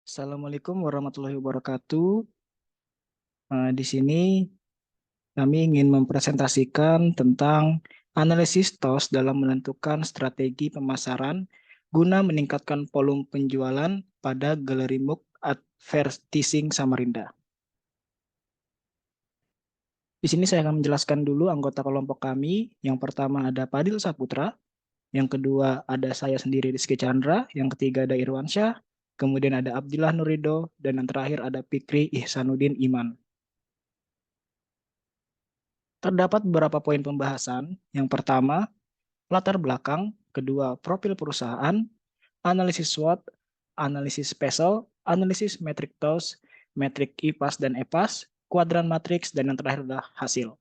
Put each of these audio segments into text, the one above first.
Assalamualaikum warahmatullahi wabarakatuh. Di sini kami ingin mempresentasikan tentang analisis TOS dalam menentukan strategi pemasaran guna meningkatkan volume penjualan pada Galeri Muk Advertising Samarinda. Di sini saya akan menjelaskan dulu anggota kelompok kami. Yang pertama ada Padil Saputra, yang kedua ada saya sendiri Rizky Chandra, yang ketiga ada Irwansyah, kemudian ada Abdillah Nurido, dan yang terakhir ada Fikri Ihsanuddin Iman. Terdapat beberapa poin pembahasan. Yang pertama, latar belakang. Kedua, profil perusahaan. Analisis SWOT, analisis spesial, analisis metrik TOS, metrik IPAS dan EPAS, kuadran matriks, dan yang terakhir adalah hasil.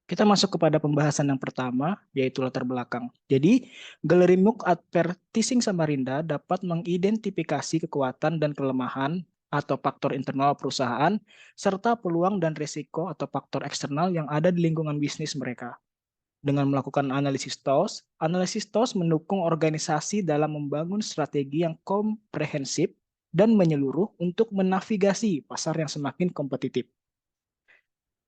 Kita masuk kepada pembahasan yang pertama, yaitu latar belakang. Jadi, Galeri MOOC Advertising Samarinda dapat mengidentifikasi kekuatan dan kelemahan atau faktor internal perusahaan, serta peluang dan risiko atau faktor eksternal yang ada di lingkungan bisnis mereka. Dengan melakukan analisis TOS mendukung organisasi dalam membangun strategi yang komprehensif dan menyeluruh untuk menavigasi pasar yang semakin kompetitif.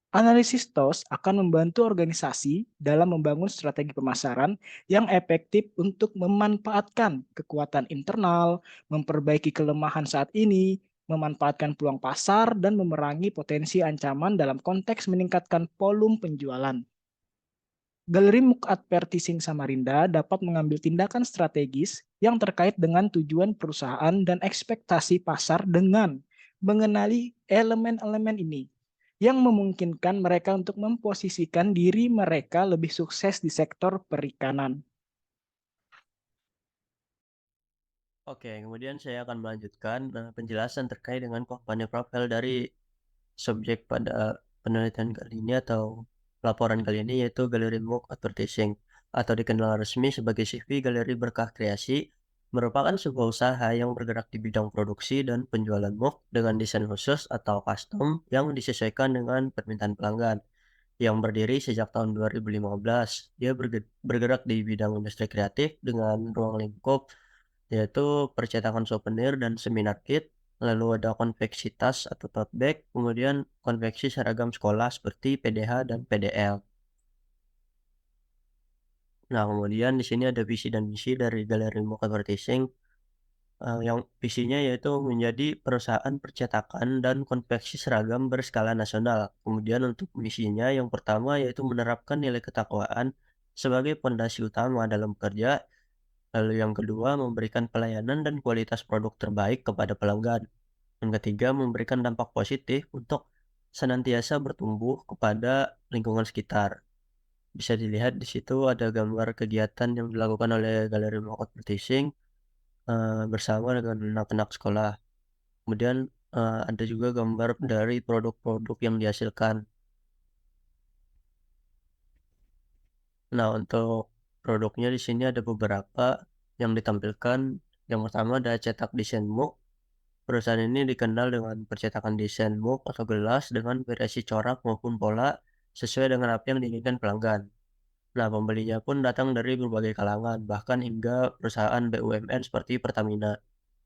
Analisis TOS akan membantu organisasi dalam membangun strategi pemasaran yang efektif untuk memanfaatkan kekuatan internal, memperbaiki kelemahan saat ini, memanfaatkan peluang pasar, dan memerangi potensi ancaman dalam konteks meningkatkan volume penjualan. Galeri MOOC Advertising Samarinda dapat mengambil tindakan strategis yang terkait dengan tujuan perusahaan dan ekspektasi pasar dengan mengenali elemen-elemen ini yang memungkinkan mereka untuk memposisikan diri mereka lebih sukses di sektor perikanan. Oke, kemudian saya akan melanjutkan penjelasan terkait dengan company profile dari subjek pada penelitian kali ini atau laporan kali ini, yaitu Galeri MOOC Advertising atau dikenal resmi sebagai CV Galeri Berkah Kreasi, merupakan sebuah usaha yang bergerak di bidang produksi dan penjualan MOOC dengan desain khusus atau custom yang disesuaikan dengan permintaan pelanggan. Yang berdiri sejak tahun 2015, dia bergerak di bidang industri kreatif dengan ruang lingkup yaitu percetakan souvenir dan seminar kit, lalu ada konveksi tas atau tote bag, kemudian konveksi seragam sekolah seperti PDH dan PDL. Nah, kemudian di sini ada visi dan misi dari Galeri Mock Advertising, yang visinya yaitu menjadi perusahaan percetakan dan konveksi seragam berskala nasional. Kemudian untuk misinya yang pertama yaitu menerapkan nilai ketakwaan sebagai fondasi utama dalam bekerja. Lalu yang kedua, memberikan pelayanan dan kualitas produk terbaik kepada pelanggan. Yang ketiga, memberikan dampak positif untuk senantiasa bertumbuh kepada lingkungan sekitar. Bisa dilihat di situ ada gambar kegiatan yang dilakukan oleh Galeri Mall Advertising bersama dengan anak-anak sekolah. Kemudian ada juga gambar dari produk-produk yang dihasilkan. Nah, untuk produknya di sini ada beberapa yang ditampilkan. Yang pertama ada cetak desain mug. Perusahaan ini dikenal dengan percetakan desain mug atau gelas dengan variasi corak maupun pola sesuai dengan apa yang diinginkan pelanggan. Nah, pembelinya pun datang dari berbagai kalangan, bahkan hingga perusahaan BUMN seperti Pertamina.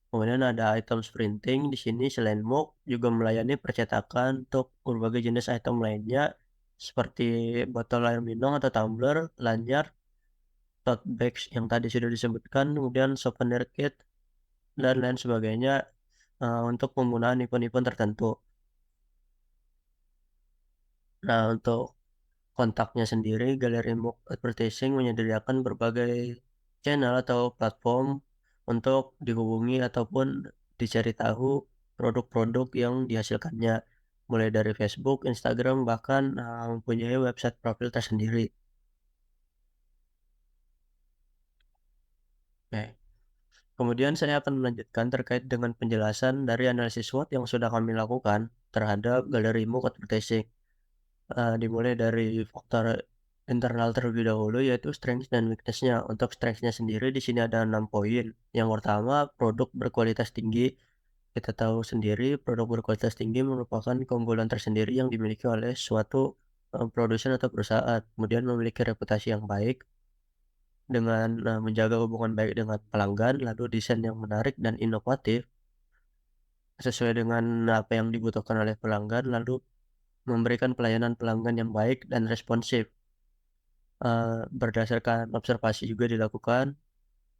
Kemudian ada item printing. Di sini selain mug juga melayani percetakan untuk berbagai jenis item lainnya seperti botol air minum atau tumbler, lanyar, tote bags yang tadi sudah disebutkan, kemudian souvenir kit dan lain sebagainya untuk penggunaan event-event tertentu. Nah, untuk kontaknya sendiri, Galeri Mook Advertising menyediakan berbagai channel atau platform untuk dihubungi ataupun dicari tahu produk-produk yang dihasilkannya, mulai dari Facebook, Instagram, bahkan mempunyai website profil tersendiri. Oke. Kemudian saya akan melanjutkan terkait dengan penjelasan dari analisis SWOT yang sudah kami lakukan terhadap Galeri Mook Advertising. Dimulai dari faktor internal terlebih dahulu yaitu strength dan weakness-nya. Untuk strength-nya sendiri di sini ada 6 poin. Yang pertama, produk berkualitas tinggi. Kita tahu sendiri produk berkualitas tinggi merupakan keunggulan tersendiri yang dimiliki oleh suatu produsen atau perusahaan. Kemudian memiliki reputasi yang baik. dengan menjaga hubungan baik dengan pelanggan, lalu desain yang menarik dan inovatif sesuai dengan apa yang dibutuhkan oleh pelanggan, lalu memberikan pelayanan pelanggan yang baik dan responsif. Berdasarkan observasi juga dilakukan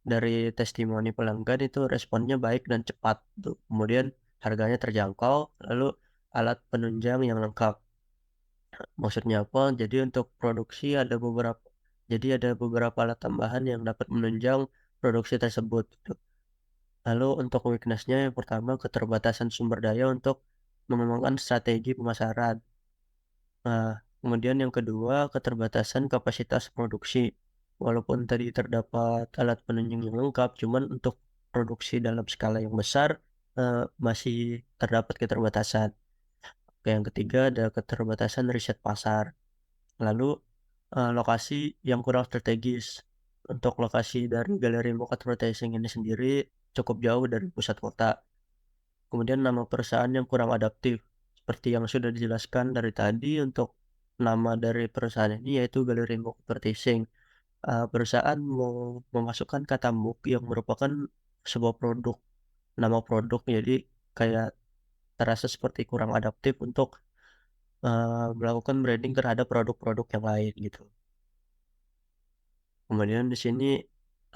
dari testimoni pelanggan itu responnya baik dan cepat tuh. Kemudian harganya terjangkau, lalu alat penunjang yang lengkap. Maksudnya apa? Jadi ada beberapa alat tambahan yang dapat menunjang produksi tersebut gitu. Lalu untuk weakness-nya yang pertama keterbatasan sumber daya untuk mengembangkan strategi pemasaran. Kemudian yang kedua keterbatasan kapasitas produksi. Walaupun tadi terdapat alat penunjang yang lengkap, cuman untuk produksi dalam skala yang besar masih terdapat keterbatasan. Oke, yang ketiga ada keterbatasan riset pasar. Lalu lokasi yang kurang strategis. Untuk lokasi dari galeri book advertising ini sendiri cukup jauh dari pusat kota. Kemudian nama perusahaan yang kurang adaptif. Seperti yang sudah dijelaskan dari tadi untuk nama dari perusahaan ini yaitu Galeri Book Advertising. Perusahaan mau memasukkan kata MOOC yang merupakan sebuah produk, nama produk jadi kayak terasa seperti kurang adaptif untuk melakukan branding terhadap produk-produk yang lain gitu. Kemudian di sini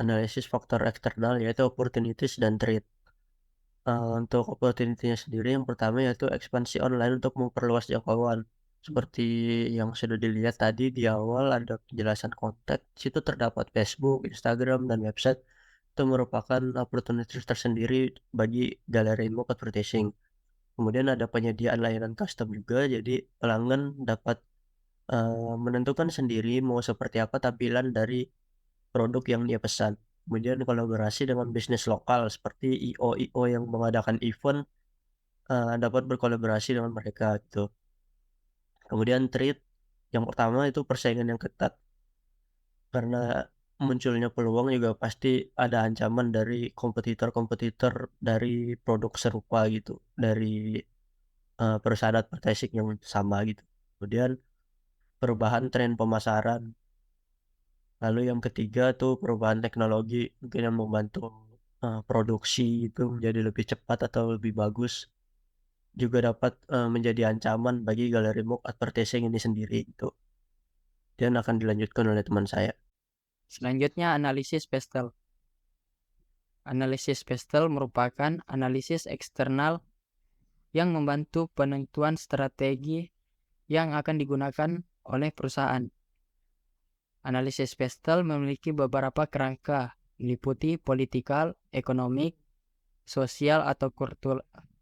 analisis faktor eksternal yaitu opportunities dan threat. Untuk opportunity-nya sendiri yang pertama yaitu ekspansi online untuk memperluas jangkauan. Seperti yang sudah dilihat tadi di awal ada penjelasan konteks, situ terdapat Facebook, Instagram, dan website. Itu merupakan opportunities tersendiri bagi galeri book advertising. Kemudian ada penyediaan layanan custom juga, jadi pelanggan dapat menentukan sendiri mau seperti apa tampilan dari produk yang dia pesan. Kemudian kolaborasi dengan bisnis lokal seperti IO yang mengadakan event dapat berkolaborasi dengan mereka gitu. Kemudian trade yang pertama itu persaingan yang ketat karena munculnya peluang juga pasti ada ancaman dari kompetitor-kompetitor dari produk serupa gitu, dari perusahaan advertising yang sama gitu. Kemudian perubahan tren pemasaran. Lalu yang ketiga tuh perubahan teknologi mungkin yang membantu produksi itu menjadi lebih cepat atau lebih bagus juga dapat menjadi ancaman bagi galeri book advertising ini sendiri gitu. Dan akan dilanjutkan oleh teman saya. Selanjutnya analisis pastel. Analisis pastel merupakan analisis eksternal yang membantu penentuan strategi yang akan digunakan oleh perusahaan. Analisis pastel memiliki beberapa kerangka, meliputi politikal, ekonomik, sosial atau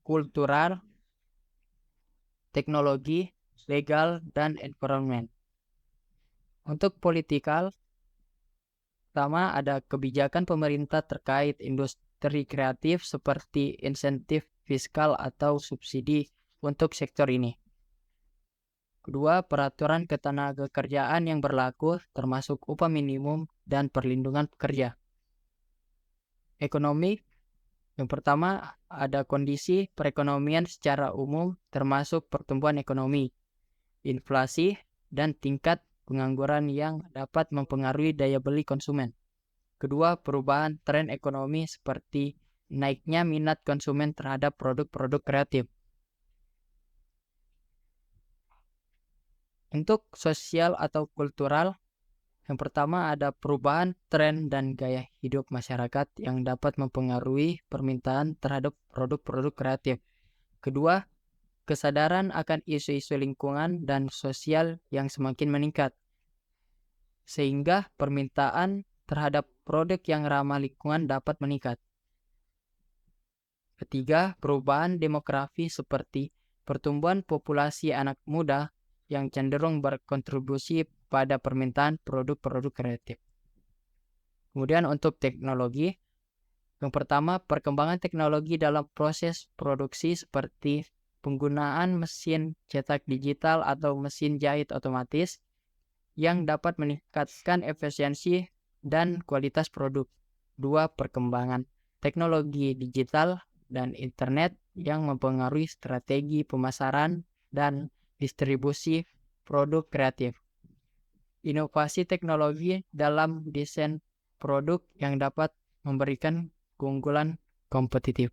kultural, teknologi, legal, dan environment. Untuk politikal, pertama ada kebijakan pemerintah terkait industri kreatif seperti insentif fiskal atau subsidi untuk sektor ini. Kedua, peraturan ketenagakerjaan yang berlaku termasuk upah minimum dan perlindungan pekerja. Ekonomi, yang pertama ada kondisi perekonomian secara umum termasuk pertumbuhan ekonomi, inflasi, dan tingkat pengangguran yang dapat mempengaruhi daya beli konsumen. Kedua, perubahan tren ekonomi seperti naiknya minat konsumen terhadap produk-produk kreatif. Untuk sosial atau kultural, yang pertama ada perubahan tren dan gaya hidup masyarakat yang dapat mempengaruhi permintaan terhadap produk-produk kreatif. Kedua, kesadaran akan isu-isu lingkungan dan sosial yang semakin meningkat, sehingga permintaan terhadap produk yang ramah lingkungan dapat meningkat. Ketiga, perubahan demografi seperti pertumbuhan populasi anak muda yang cenderung berkontribusi pada permintaan produk-produk kreatif. Kemudian untuk teknologi, yang pertama perkembangan teknologi dalam proses produksi seperti penggunaan mesin cetak digital atau mesin jahit otomatis yang dapat meningkatkan efisiensi dan kualitas produk. Dua, perkembangan teknologi digital dan internet yang mempengaruhi strategi pemasaran dan distribusi produk kreatif. Inovasi teknologi dalam desain produk yang dapat memberikan keunggulan kompetitif.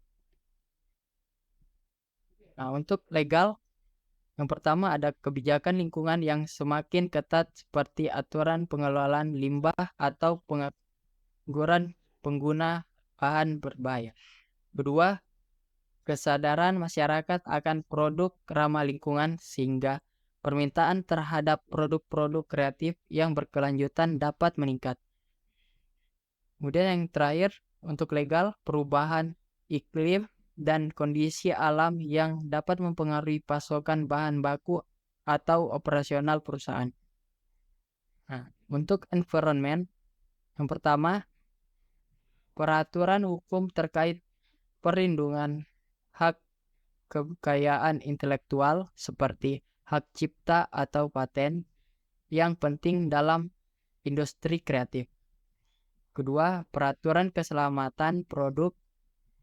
Nah, untuk legal, yang pertama ada kebijakan lingkungan yang semakin ketat seperti aturan pengelolaan limbah atau pengaturan pengguna bahan berbahaya. Kedua, kesadaran masyarakat akan produk ramah lingkungan sehingga permintaan terhadap produk-produk kreatif yang berkelanjutan dapat meningkat. Kemudian yang terakhir, untuk legal, perubahan iklim dan kondisi alam yang dapat mempengaruhi pasokan bahan baku atau operasional perusahaan. Nah, untuk environment, yang pertama, peraturan hukum terkait perlindungan hak kekayaan intelektual seperti hak cipta atau paten yang penting dalam industri kreatif. Kedua, peraturan keselamatan produk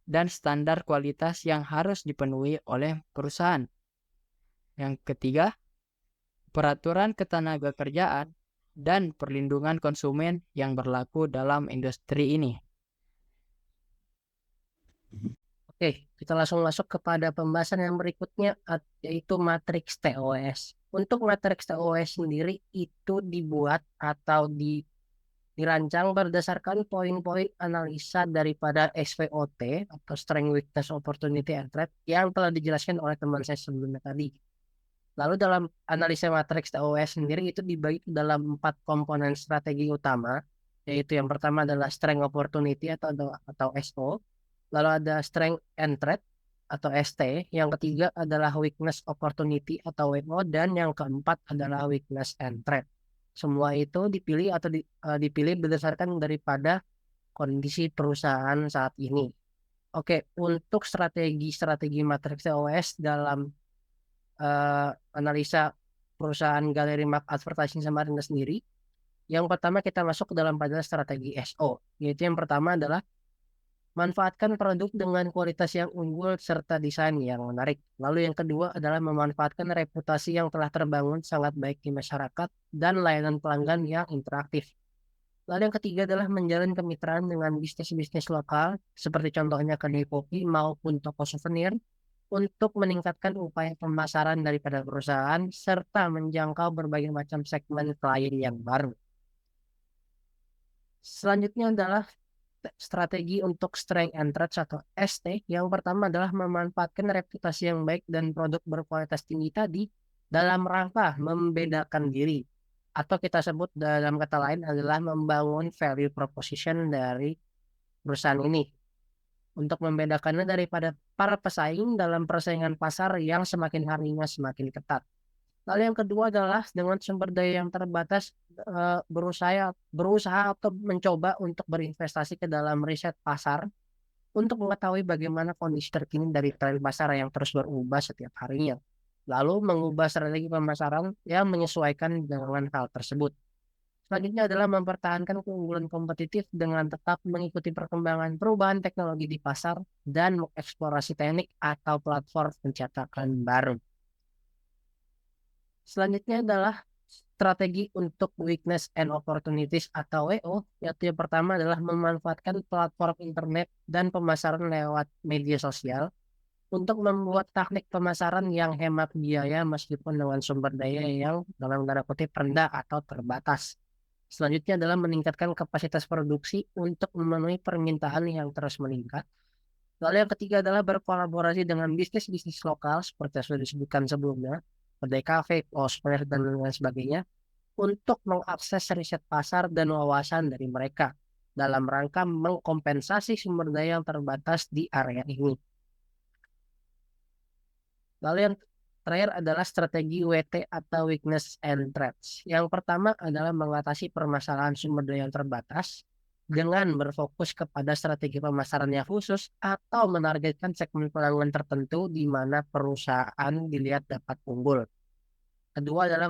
dan standar kualitas yang harus dipenuhi oleh perusahaan. Yang ketiga, peraturan ketenagakerjaan dan perlindungan konsumen yang berlaku dalam industri ini. Oke, kita langsung masuk kepada pembahasan yang berikutnya, yaitu matriks TOS. Untuk matriks TOS sendiri itu dibuat atau dirancang berdasarkan poin-poin analisa daripada SWOT atau Strength, Weakness, Opportunity, and Threat yang telah dijelaskan oleh teman saya sebelumnya tadi. Lalu dalam analisa matriks TOS sendiri itu dibagi dalam 4 komponen strategi utama, yaitu yang pertama adalah Strength, Opportunity atau SO. Lalu ada Strength and Threat atau ST. Yang ketiga adalah Weakness, Opportunity atau WO. Dan yang keempat adalah Weakness and Threat. Semua itu dipilih atau dipilih berdasarkan daripada kondisi perusahaan saat ini. Oke, untuk strategi matriks TOS dalam analisa perusahaan Galeri Map Advertising Samarinda sendiri, yang pertama kita masuk ke dalam pada strategi SO, yaitu yang pertama adalah manfaatkan produk dengan kualitas yang unggul serta desain yang menarik. Lalu yang kedua adalah memanfaatkan reputasi yang telah terbangun sangat baik di masyarakat dan layanan pelanggan yang interaktif. Lalu yang ketiga adalah menjalin kemitraan dengan bisnis-bisnis lokal seperti contohnya kedai kopi maupun toko souvenir untuk meningkatkan upaya pemasaran daripada perusahaan serta menjangkau berbagai macam segmen klien yang baru. Selanjutnya adalah strategi untuk Strength and Threats atau ST. Yang pertama adalah memanfaatkan reputasi yang baik dan produk berkualitas tinggi tadi dalam rangka membedakan diri, atau kita sebut dalam kata lain adalah membangun value proposition dari perusahaan ini untuk membedakannya daripada para pesaing dalam persaingan pasar yang semakin harinya semakin ketat. Lalu yang kedua adalah dengan sumber daya yang terbatas berusaha atau mencoba untuk berinvestasi ke dalam riset pasar untuk mengetahui bagaimana kondisi terkini dari tren pasar yang terus berubah setiap harinya. Lalu mengubah strategi pemasaran yang menyesuaikan dengan hal tersebut. Selanjutnya adalah mempertahankan keunggulan kompetitif dengan tetap mengikuti perkembangan perubahan teknologi di pasar dan mengeksplorasi teknik atau platform pencetakan baru. Selanjutnya adalah strategi untuk Weakness and Opportunities atau WO, yaitu yang pertama adalah memanfaatkan platform internet dan pemasaran lewat media sosial untuk membuat teknik pemasaran yang hemat biaya meskipun dengan sumber daya yang dalam tanda kutip rendah atau terbatas. Selanjutnya adalah meningkatkan kapasitas produksi untuk memenuhi permintaan yang terus meningkat. Lalu yang ketiga adalah berkolaborasi dengan bisnis-bisnis lokal seperti yang sudah disebutkan sebelumnya, kedai kafe, souvenir, dan lain sebagainya, untuk mengakses riset pasar dan wawasan dari mereka dalam rangka mengkompensasi sumber daya yang terbatas di area ini. Lalu yang terakhir adalah strategi WT atau Weakness and Threats. Yang pertama adalah mengatasi permasalahan sumber daya yang terbatas dengan berfokus kepada strategi pemasaran yang khusus atau menargetkan segmen pelanggan tertentu di mana perusahaan dilihat dapat unggul. Kedua adalah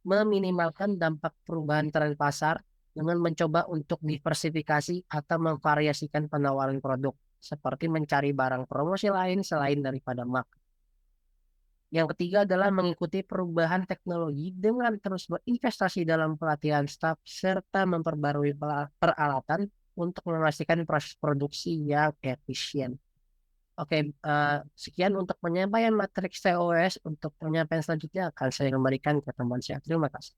meminimalkan dampak perubahan tren pasar dengan mencoba untuk diversifikasi atau memvariasikan penawaran produk, seperti mencari barang promosi lain selain daripada mark. Yang ketiga adalah mengikuti perubahan teknologi dengan terus berinvestasi dalam pelatihan staf serta memperbarui peralatan untuk memastikan proses produksi yang efisien. Oke, sekian untuk penyampaian matriks TOS. Untuk penyampaian selanjutnya akan saya kembalikan ke teman saya. Terima kasih.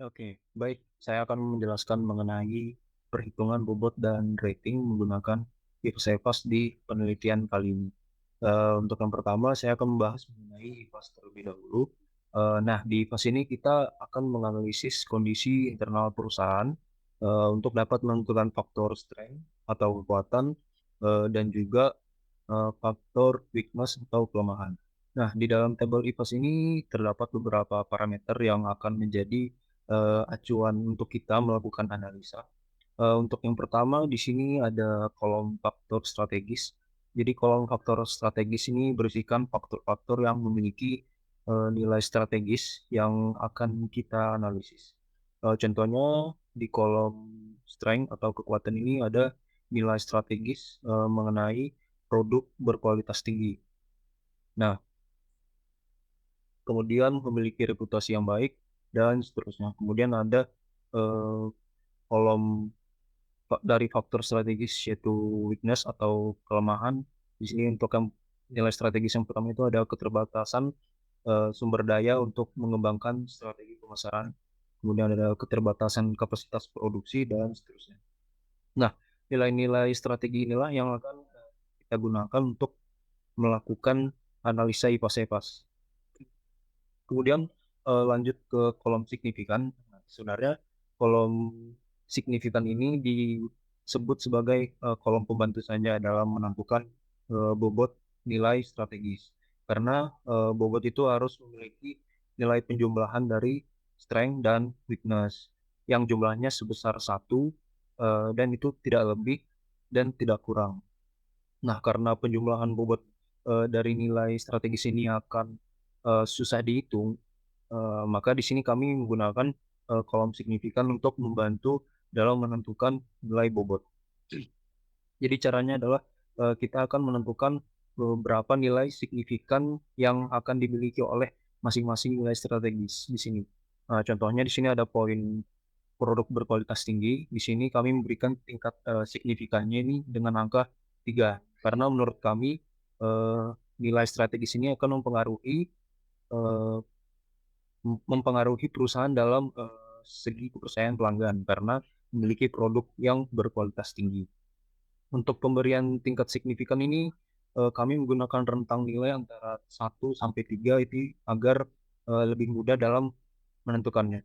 Oke, baik. Saya akan menjelaskan mengenai perhitungan bobot dan rating menggunakan IPAS di penelitian kali ini. Untuk yang pertama, saya akan membahas mengenai IPAS terlebih dahulu. Nah, di IPAS ini kita akan menganalisis kondisi internal perusahaan untuk dapat menentukan faktor strength atau kekuatan dan juga faktor weakness atau kelemahan. Nah, di dalam tabel IPAS ini terdapat beberapa parameter yang akan menjadi acuan untuk kita melakukan analisa. Untuk yang pertama di sini ada kolom faktor strategis. Jadi kolom faktor strategis ini berisikan faktor-faktor yang memiliki nilai strategis yang akan kita analisis. Contohnya di kolom strength atau kekuatan ini ada nilai strategis mengenai produk berkualitas tinggi. Nah, kemudian memiliki reputasi yang baik dan seterusnya. Kemudian ada kolom dari faktor strategis yaitu weakness atau kelemahan. Di sini untuk yang nilai strategis yang pertama itu ada keterbatasan sumber daya untuk mengembangkan strategi pemasaran. Kemudian ada keterbatasan kapasitas produksi dan seterusnya. Nah, nilai-nilai strategi inilah yang akan kita gunakan untuk melakukan analisa IPAS-IPAS. Kemudian lanjut ke kolom signifikan. Nah, sebenarnya kolom signifikan ini disebut sebagai kolom pembantu saja dalam menentukan bobot nilai strategis. Karena bobot itu harus memiliki nilai penjumlahan dari strength dan weakness yang jumlahnya sebesar 1 dan itu tidak lebih dan tidak kurang. Nah, karena penjumlahan bobot dari nilai strategis ini akan susah dihitung, maka di sini kami menggunakan kolom signifikan untuk membantu dalam menentukan nilai bobot. Jadi caranya adalah kita akan menentukan beberapa nilai signifikan yang akan dimiliki oleh masing-masing nilai strategis di sini. Contohnya di sini ada poin produk berkualitas tinggi. Di sini kami memberikan tingkat signifikannya ini dengan angka 3. Karena menurut kami nilai strategis ini akan mempengaruhi perusahaan dalam segi kepercayaan pelanggan karena memiliki produk yang berkualitas tinggi. Untuk pemberian tingkat signifikan ini kami menggunakan rentang nilai antara 1 sampai 3 itu agar lebih mudah dalam menentukannya.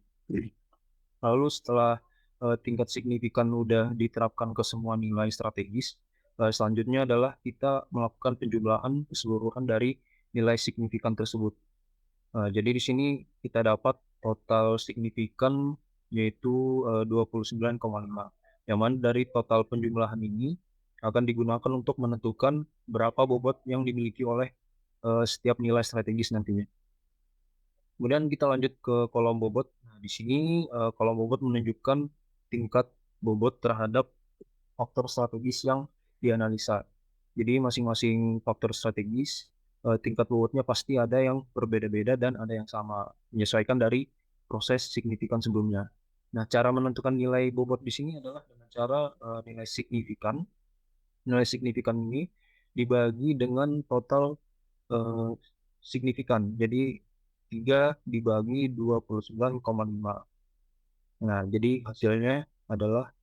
Lalu setelah tingkat signifikan sudah diterapkan ke semua nilai strategis, selanjutnya adalah kita melakukan penjumlahan keseluruhan dari nilai signifikan tersebut. Jadi di sini kita dapat total signifikan yaitu 29,5. Yang mana dari total penjumlahan ini akan digunakan untuk menentukan berapa bobot yang dimiliki oleh setiap nilai strategis nantinya. Kemudian kita lanjut ke kolom bobot. Nah, di sini kolom bobot menunjukkan tingkat bobot terhadap faktor strategis yang dianalisa. Jadi masing-masing faktor strategis tingkat bobotnya pasti ada yang berbeda-beda dan ada yang sama, menyesuaikan dari proses signifikan sebelumnya. Nah, cara menentukan nilai bobot di sini adalah dengan cara nilai signifikan. Nilai signifikan ini dibagi dengan total signifikan. Jadi 3 dibagi 29,5. Nah, jadi hasilnya adalah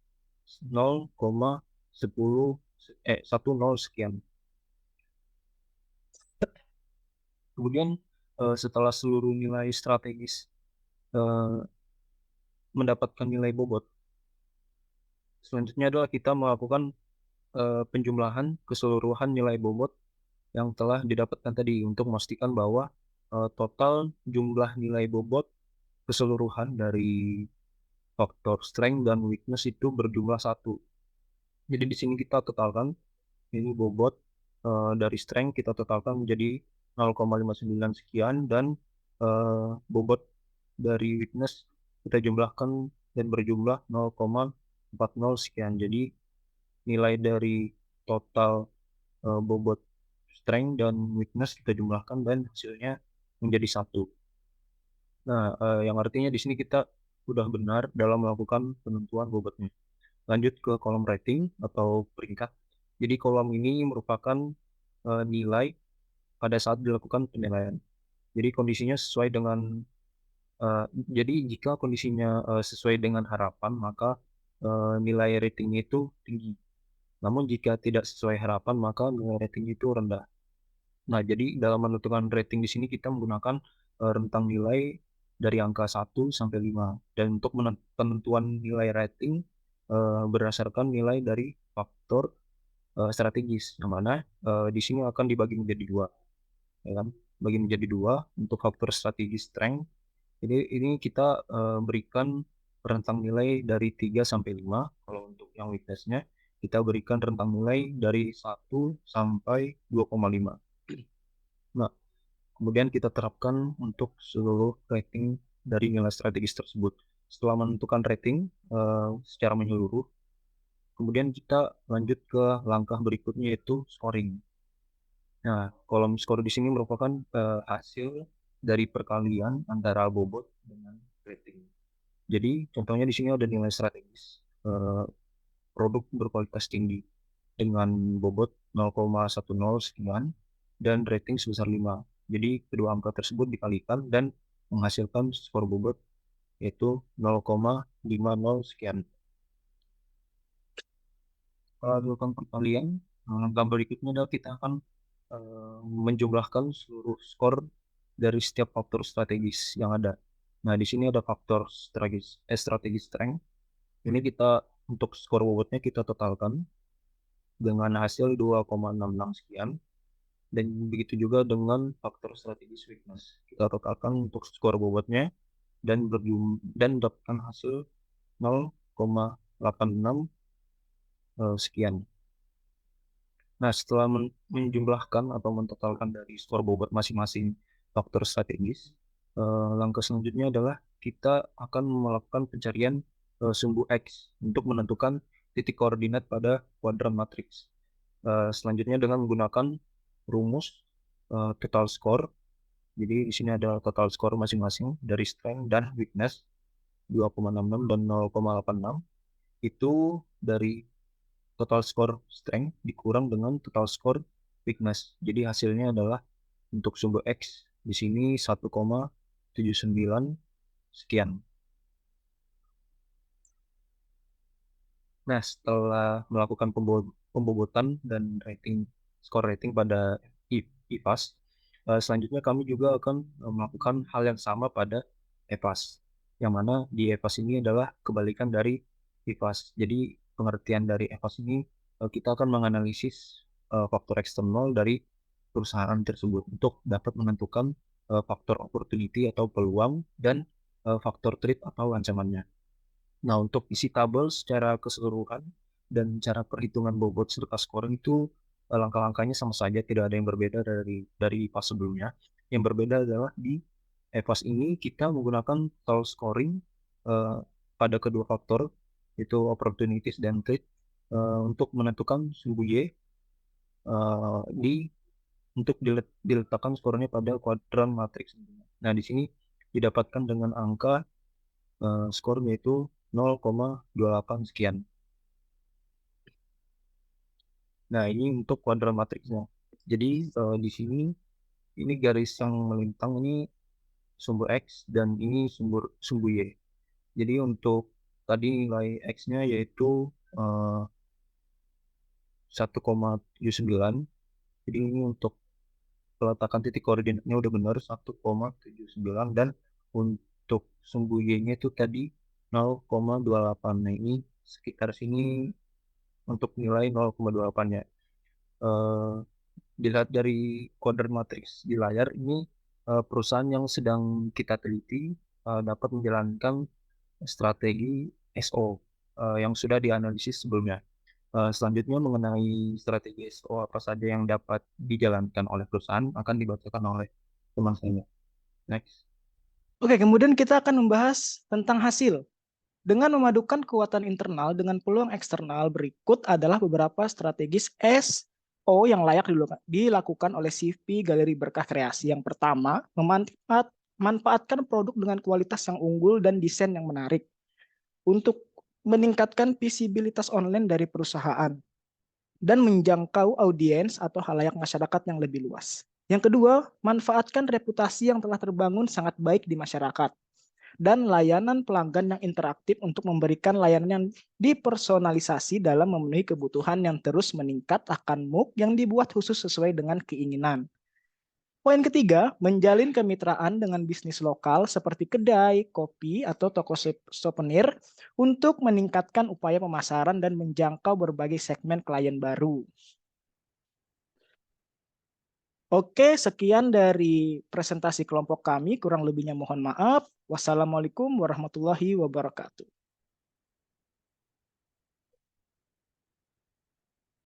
0,10 10 sekian. Kemudian setelah seluruh nilai strategis mendapatkan nilai bobot, selanjutnya adalah kita melakukan penjumlahan keseluruhan nilai bobot yang telah didapatkan tadi untuk memastikan bahwa total jumlah nilai bobot keseluruhan dari faktor strength dan weakness itu berjumlah 1. Jadi di sini kita totalkan ini bobot dari strength kita totalkan menjadi 0,59 sekian dan bobot dari weakness kita jumlahkan dan berjumlah 0,40 sekian. Jadi nilai dari total bobot strength dan weakness kita jumlahkan dan hasilnya menjadi satu. Nah, yang artinya di sini kita sudah benar dalam melakukan penentuan bobotnya. Lanjut ke kolom rating atau peringkat. Jadi kolom ini merupakan nilai pada saat dilakukan penilaian. Jadi kondisinya sesuai dengan jadi jika kondisinya sesuai dengan harapan, maka nilai ratingnya itu tinggi. Namun jika tidak sesuai harapan, maka nilai rating itu rendah. Nah, jadi dalam menentukan rating di sini kita menggunakan rentang nilai dari angka 1 sampai 5. Dan untuk penentuan nilai rating berdasarkan nilai dari faktor strategis, yang mana di sini akan dibagi menjadi dua, ya kan? Bagi menjadi dua untuk faktor strategis strength. Ini kita berikan rentang nilai dari 3 sampai 5. Kalau untuk yang weakness-nya kita berikan rentang nilai dari 1 sampai 2,5. Nah, kemudian kita terapkan untuk seluruh rating dari nilai strategis tersebut. Setelah menentukan rating secara menyeluruh, kemudian kita lanjut ke langkah berikutnya yaitu scoring. Nah, kolom skor di sini merupakan hasil dari perkalian antara bobot dengan rating. Jadi contohnya di sini ada nilai strategis produk berkualitas tinggi dengan bobot 0,10 sekian dan rating sebesar 5. Jadi kedua angka tersebut dikalikan dan menghasilkan skor bobot yaitu 0,50 sekian. Kalau dilakukan perkalian, langkah berikutnya adalah kita akan menjumlahkan seluruh skor dari setiap faktor strategis yang ada. Nah, di sini ada faktor strategis strength. Ini kita untuk skor bobotnya kita totalkan dengan hasil 2,66 sekian. Dan begitu juga dengan faktor strategis weakness. Kita totalkan untuk skor bobotnya dan mendapatkan hasil 0,86 sekian. Nah, setelah menjumlahkan atau mentotalkan dari skor bobot masing-masing faktor strategis, langkah selanjutnya adalah kita akan melakukan pencarian sumbu X untuk menentukan titik koordinat pada kuadran matriks. Selanjutnya dengan menggunakan rumus total score. Jadi di sini ada total score masing-masing dari strength dan weakness 2,66 dan 0,86. Itu dari total score strength dikurang dengan total score weakness. Jadi hasilnya adalah untuk sumbu X di sini 1,79 sekian. Nah, setelah melakukan pembobotan dan skor rating pada IPAS, selanjutnya kami juga akan melakukan hal yang sama pada EPAS. Yang mana di EPAS ini adalah kebalikan dari IPAS. Jadi pengertian dari EPAS ini kita akan menganalisis faktor eksternal dari perusahaan tersebut untuk dapat menentukan faktor opportunity atau peluang dan faktor threat atau ancamannya. Nah, untuk isi tabel secara keseluruhan dan cara perhitungan bobot serta scoring itu langkah-langkahnya sama saja, tidak ada yang berbeda dari pas sebelumnya. Yang berbeda adalah di EVAS ini kita menggunakan total scoring pada kedua faktor, yaitu opportunities dan threat, untuk menentukan sumbu Y untuk diletakkan skornya pada kuadran matriks. Nah, di sini didapatkan dengan angka skor yaitu 0,28 sekian. Nah, ini untuk kuadran matriksnya. Jadi di sini ini garis yang melintang ini sumbu X dan ini sumbu Y. Jadi untuk tadi nilai X-nya yaitu 1,79. Jadi ini untuk peletakan titik koordinatnya udah benar 1,79 dan untuk sumbu Y-nya itu tadi 0,28. Nah, ini sekitar sini untuk nilai 0,28-nya. Dilihat dari kuadran matriks di layar ini, perusahaan yang sedang kita teliti dapat menjalankan strategi SO yang sudah dianalisis sebelumnya. Selanjutnya mengenai strategi SO apa saja yang dapat dijalankan oleh perusahaan akan dibacakan oleh teman saya. Next. Oke, kemudian kita akan membahas tentang hasil. Dengan memadukan kekuatan internal dengan peluang eksternal, berikut adalah beberapa strategis S yang layak dilakukan oleh CV Galeri Berkah Kreasi. Yang pertama, manfaatkan produk dengan kualitas yang unggul dan desain yang menarik untuk meningkatkan visibilitas online dari perusahaan dan menjangkau audiens atau halayak masyarakat yang lebih luas. Yang kedua, manfaatkan reputasi yang telah terbangun sangat baik di masyarakat dan layanan pelanggan yang interaktif untuk memberikan layanan yang dipersonalisasi dalam memenuhi kebutuhan yang terus meningkat akan MOOC yang dibuat khusus sesuai dengan keinginan. Poin ketiga, menjalin kemitraan dengan bisnis lokal seperti kedai, kopi, atau toko souvenir untuk meningkatkan upaya pemasaran dan menjangkau berbagai segmen klien baru. Oke, sekian dari presentasi kelompok kami. Kurang lebihnya mohon maaf. Wassalamualaikum warahmatullahi wabarakatuh.